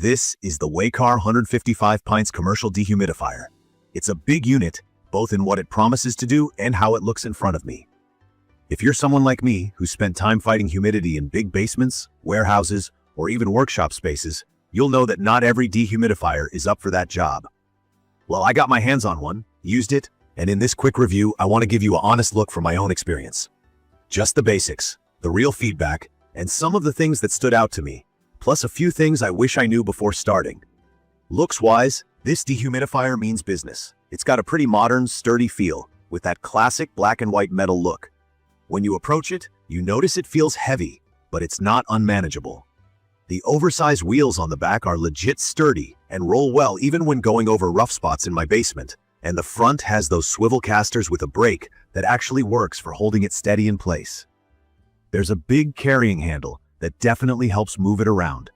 This is the Waykar 155 pints commercial dehumidifier. It's a big unit, both in what it promises to do and how it looks in front of me. If you're someone like me who spent time fighting humidity in big basements, warehouses, or even workshop spaces, you'll know that not every dehumidifier is up for that job. Well, I got my hands on one, used it, and in this quick review, I want to give you an honest look from my own experience. Just the basics, the real feedback, and some of the things that stood out to me, plus a few things I wish I knew before starting. Looks-wise, this dehumidifier means business. It's got a pretty modern, sturdy feel, with that classic black and white metal look. When you approach it, you notice it feels heavy, but it's not unmanageable. The oversized wheels on the back are legit sturdy and roll well even when going over rough spots in my basement, and the front has those swivel casters with a brake that actually works for holding it steady in place. There's a big carrying handle that definitely helps move it around.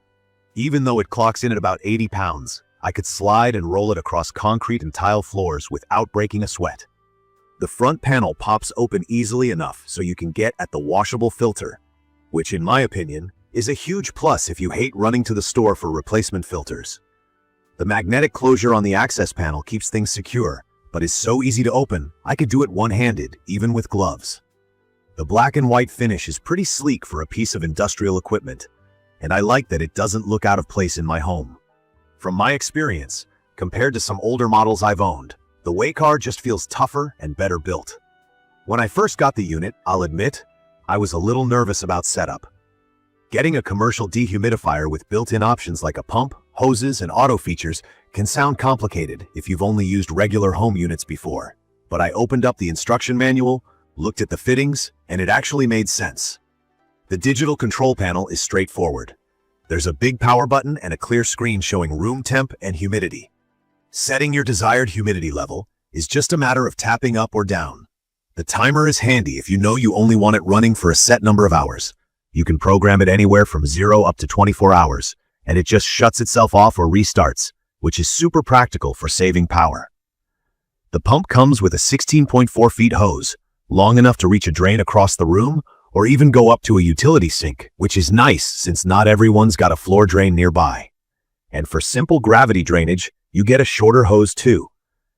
Even though it clocks in at about 80 pounds, I could slide and roll it across concrete and tile floors without breaking a sweat. The front panel pops open easily enough so you can get at the washable filter, which in my opinion is a huge plus if you hate running to the store for replacement filters. The magnetic closure on the access panel keeps things secure, but is so easy to open, I could do it one-handed, even with gloves. The black and white finish is pretty sleek for a piece of industrial equipment, and I like that it doesn't look out of place in my home. From my experience, compared to some older models I've owned, the Waykar just feels tougher and better built. When I first got the unit, I'll admit, I was a little nervous about setup. Getting a commercial dehumidifier with built-in options like a pump, hoses, and auto features can sound complicated if you've only used regular home units before. But I opened up the instruction manual, looked at the fittings, and it actually made sense. The digital control panel is straightforward. There's a big power button and a clear screen showing room temp and humidity. Setting your desired humidity level is just a matter of tapping up or down. The timer is handy if you know you only want it running for a set number of hours. You can program it anywhere from 0 up to 24 hours, and it just shuts itself off or restarts, which is super practical for saving power. The pump comes with a 16.4 feet hose, long enough to reach a drain across the room, or even go up to a utility sink, which is nice since not everyone's got a floor drain nearby. And for simple gravity drainage, you get a shorter hose too.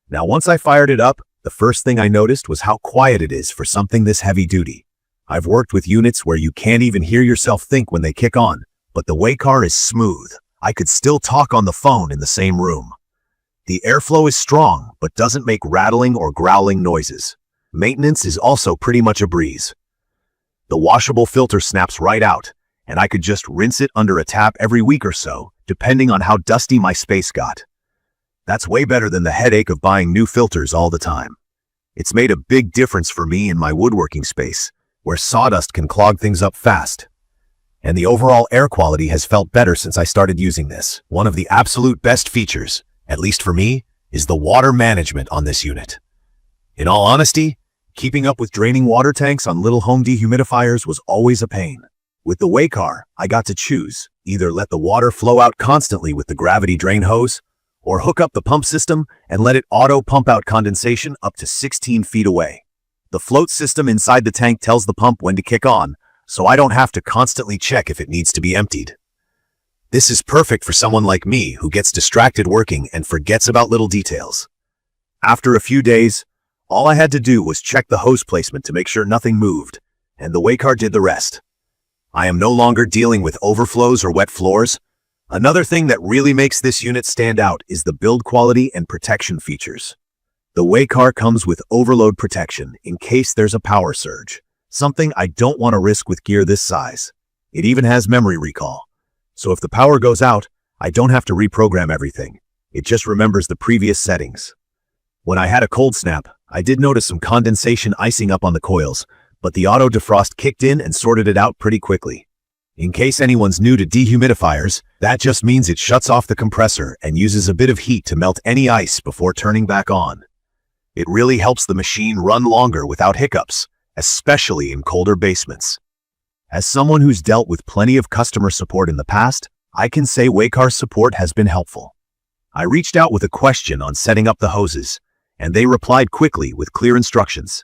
Now once I fired it up, the first thing I noticed was how quiet it is for something this heavy duty. I've worked with units where you can't even hear yourself think when they kick on, but the Waykar is smooth. I could still talk on the phone in the same room. The airflow is strong, but doesn't make rattling or growling noises. Maintenance is also pretty much a breeze. The washable filter snaps right out, and I could just rinse it under a tap every week or so, depending on how dusty my space got. That's way better than the headache of buying new filters all the time. It's made a big difference for me in my woodworking space, where sawdust can clog things up fast. And the overall air quality has felt better since I started using this. One of the absolute best features, at least for me, is the water management on this unit. In all honesty, keeping up with draining water tanks on little home dehumidifiers was always a pain. With the Waykar, I got to choose, either let the water flow out constantly with the gravity drain hose, or hook up the pump system and let it auto pump out condensation up to 16 feet away. The float system inside the tank tells the pump when to kick on, so I don't have to constantly check if it needs to be emptied. This is perfect for someone like me who gets distracted working and forgets about little details. After a few days, all I had to do was check the hose placement to make sure nothing moved, and the Waykar did the rest. I am no longer dealing with overflows or wet floors. Another thing that really makes this unit stand out is the build quality and protection features. The Waykar comes with overload protection in case there's a power surge, something I don't want to risk with gear this size. It even has memory recall, so if the power goes out, I don't have to reprogram everything. It just remembers the previous settings. When I had a cold snap, I did notice some condensation icing up on the coils, but the auto-defrost kicked in and sorted it out pretty quickly. In case anyone's new to dehumidifiers, that just means it shuts off the compressor and uses a bit of heat to melt any ice before turning back on. It really helps the machine run longer without hiccups, especially in colder basements. As someone who's dealt with plenty of customer support in the past, I can say Waykar's support has been helpful. I reached out with a question on setting up the hoses, and they replied quickly with clear instructions.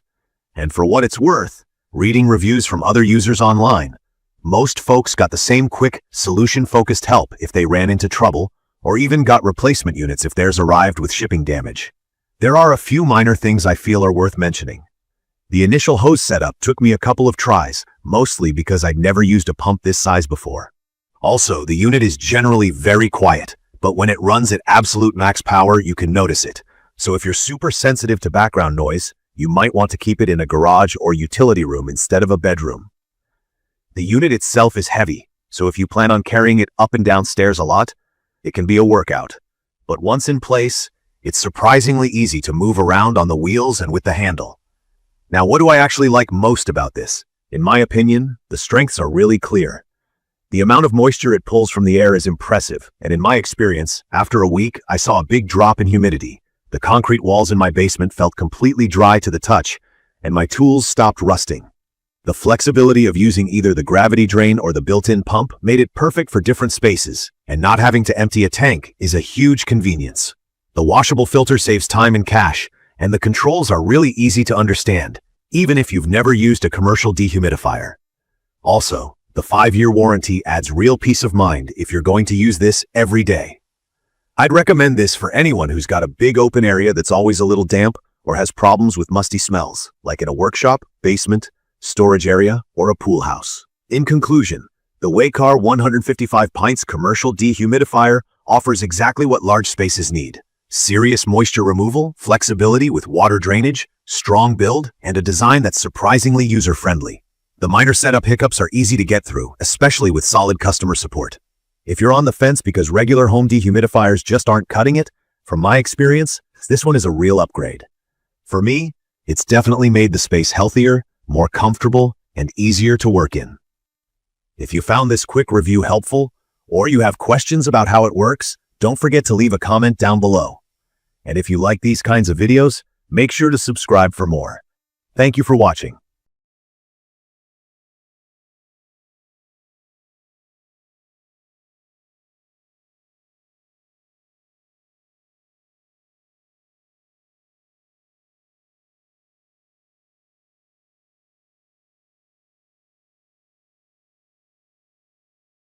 And for what it's worth, reading reviews from other users online, Most folks got the same quick, solution-focused help if they ran into trouble, or even got replacement units if theirs arrived with shipping damage. There are a few minor things I feel are worth mentioning. The initial hose setup took me a couple of tries, mostly because I'd never used a pump this size before. Also, the unit is generally very quiet, but when it runs at absolute max power, you can notice it. So if you're super sensitive to background noise, you might want to keep it in a garage or utility room instead of a bedroom. The unit itself is heavy, so if you plan on carrying it up and down stairs a lot, it can be a workout. But once in place, it's surprisingly easy to move around on the wheels and with the handle. Now, what do I actually like most about this? In my opinion, the strengths are really clear. The amount of moisture it pulls from the air is impressive, and in my experience, after a week, I saw a big drop in humidity. The concrete walls in my basement felt completely dry to the touch, and my tools stopped rusting. The flexibility of using either the gravity drain or the built-in pump made it perfect for different spaces, and not having to empty a tank is a huge convenience. The washable filter saves time and cash, and the controls are really easy to understand, even if you've never used a commercial dehumidifier. Also, the 5-year warranty adds real peace of mind if you're going to use this every day. I'd recommend this for anyone who's got a big open area that's always a little damp or has problems with musty smells, like in a workshop, basement, storage area, or a pool house. In conclusion, the Waykar 155 Pints commercial dehumidifier offers exactly what large spaces need. Serious moisture removal, flexibility with water drainage, strong build, and a design that's surprisingly user-friendly. The minor setup hiccups are easy to get through, especially with solid customer support. If you're on the fence because regular home dehumidifiers just aren't cutting it, from my experience, this one is a real upgrade. For me, it's definitely made the space healthier, more comfortable, and easier to work in. If you found this quick review helpful, or you have questions about how it works, don't forget to leave a comment down below. And if you like these kinds of videos, make sure to subscribe for more. Thank you for watching.